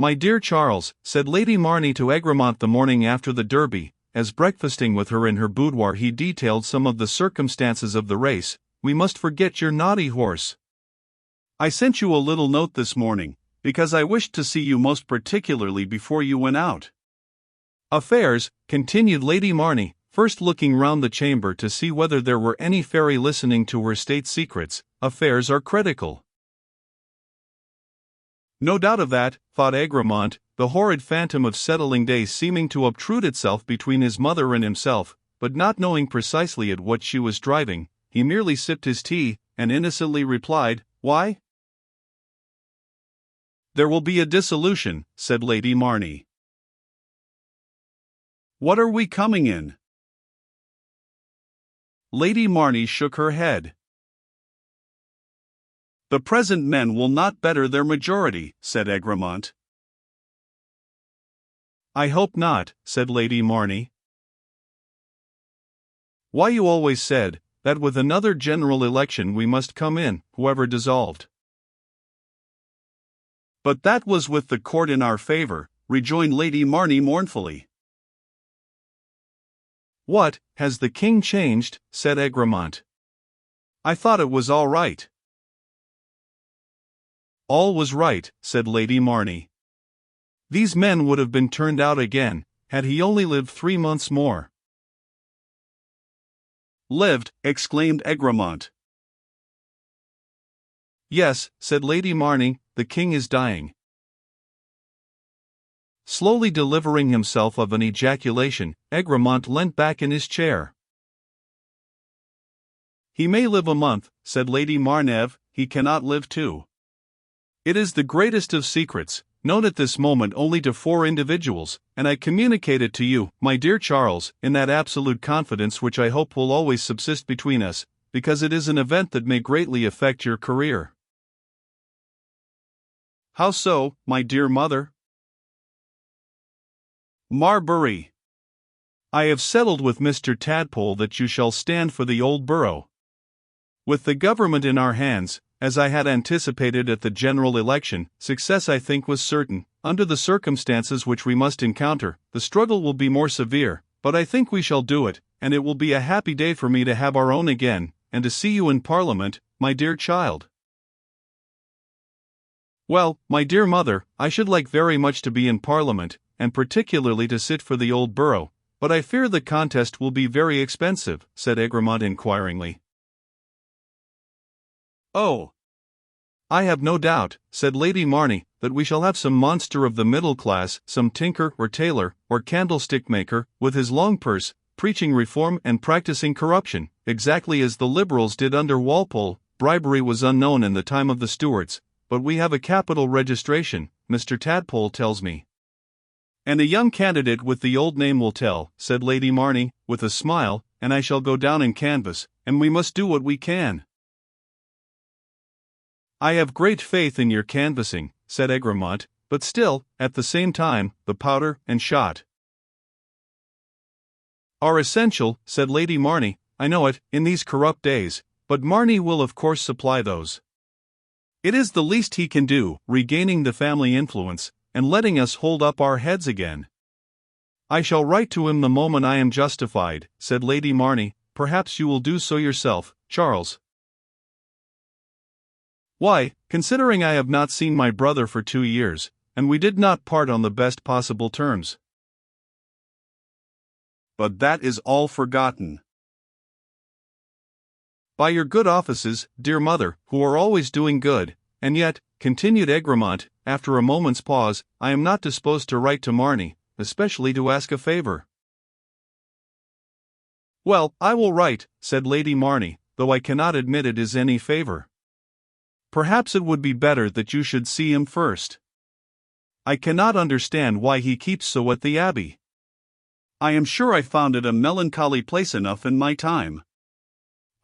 My dear Charles, said Lady Marnie to Egremont the morning after the Derby, as breakfasting with her in her boudoir he detailed some of the circumstances of the race, we must forget your naughty horse. I sent you a little note this morning, because I wished to see you most particularly before you went out. Affairs, continued Lady Marnie, first looking round the chamber to see whether there were any fairy listening to her state secrets, affairs are critical. No doubt of that, thought Egremont, the horrid phantom of settling days seeming to obtrude itself between his mother and himself, but not knowing precisely at what she was driving, he merely sipped his tea, and innocently replied, "Why?" "There will be a dissolution," said Lady Marnie. "What are we coming in?" Lady Marnie shook her head. "The present men will not better their majority," said Egremont. "I hope not," said Lady Marnie. "Why, you always said that with another general election we must come in, whoever dissolved." "But that was with the court in our favor," rejoined Lady Marnie mournfully. "What, has the king changed?" said Egremont. "I thought it was all right." "All was right," said Lady Marnie. "These men would have been turned out again, had he only lived 3 months more." "Lived!" exclaimed Egremont. "Yes," said Lady Marnie, "the king is dying." Slowly delivering himself of an ejaculation, Egremont leant back in his chair. "He may live a month," said Lady Marneve, "he cannot live 2. It is the greatest of secrets, known at this moment only to 4 individuals, and I communicate it to you, my dear Charles, in that absolute confidence which I hope will always subsist between us, because it is an event that may greatly affect your career." "How so, my dear mother?" "Marbury. I have settled with Mr. Tadpole that you shall stand for the old borough. With the government in our hands, as I had anticipated at the general election, success I think was certain. Under the circumstances which we must encounter, the struggle will be more severe, but I think we shall do it, and it will be a happy day for me to have our own again, and to see you in Parliament, my dear child." "Well, my dear mother, I should like very much to be in Parliament, and particularly to sit for the old borough, but I fear the contest will be very expensive," said Egremont inquiringly. "Oh, I have no doubt," said Lady Marnie, "that we shall have some monster of the middle class, some tinker or tailor or candlestick maker, with his long purse, preaching reform and practicing corruption, exactly as the Liberals did under Walpole. Bribery was unknown in the time of the Stuarts, but we have a capital registration, Mr. Tadpole tells me." "And a young candidate with the old name will tell," said Lady Marnie, with a smile, "and I shall go down and canvass, and we must do what we can." "I have great faith in your canvassing," said Egremont, "but still, at the same time, the powder and shot are essential," said Lady Marnie. "I know it, in these corrupt days, but Marnie will of course supply those. It is the least he can do, regaining the family influence, and letting us hold up our heads again." "I shall write to him the moment I am justified," said Lady Marnie. "Perhaps you will do so yourself, Charles." "Why, considering I have not seen my brother for 2 years, and we did not part on the best possible terms." "But that is all forgotten." "By your good offices, dear mother, who are always doing good, and yet," continued Egremont, after a moment's pause, "I am not disposed to write to Marnie, especially to ask a favor." "Well, I will write," said Lady Marnie, "though I cannot admit it is any favor. Perhaps it would be better that you should see him first. I cannot understand why he keeps so at the Abbey. I am sure I found it a melancholy place enough in my time.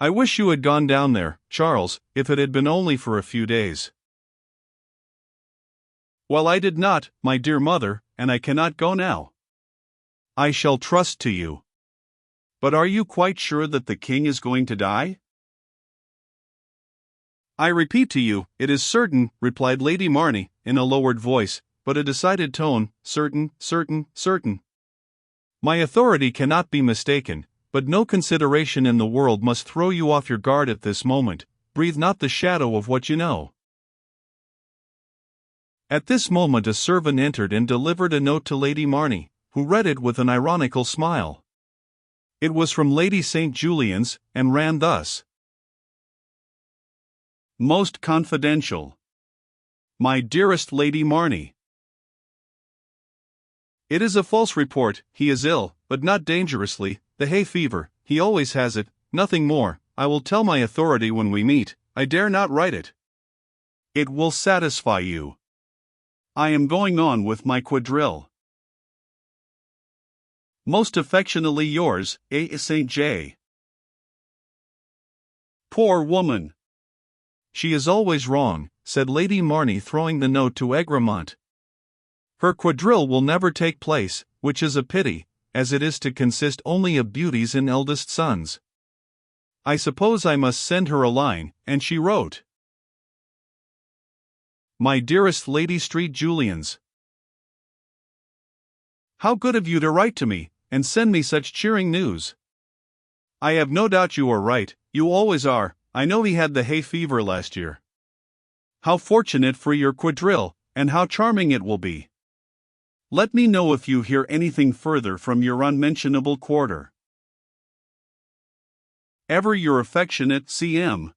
I wish you had gone down there, Charles, if it had been only for a few days." "Well, I did not, my dear mother, and I cannot go now." "I shall trust to you." "But are you quite sure that the king is going to die?" "I repeat to you, it is certain," replied Lady Marnie, in a lowered voice, but a decided tone, certain, certain, certain. My authority cannot be mistaken, but no consideration in the world must throw you off your guard at this moment. Breathe not the shadow of what you know. At this moment a servant entered and delivered a note to Lady Marnie, who read it with an ironical smile. It was from Lady St. Julian's, and ran thus. Most confidential. My dearest Lady Marnie. It is a false report, he is ill, but not dangerously, the hay fever, he always has it, nothing more. I will tell my authority when we meet, I dare not write it. It will satisfy you. I am going on with my quadrille. Most affectionately yours, A. St. J. Poor woman. She is always wrong, said Lady Marnie, throwing the note to Egremont. Her quadrille will never take place, which is a pity, as it is to consist only of beauties and eldest sons. I suppose I must send her a line, and she wrote. My dearest Lady St. Julian's. How good of you to write to me, and send me such cheering news. I have no doubt you are right, you always are. I know he had the hay fever last year. How fortunate for your quadrille, and how charming it will be. Let me know if you hear anything further from your unmentionable quarter. Ever your affectionate C.M.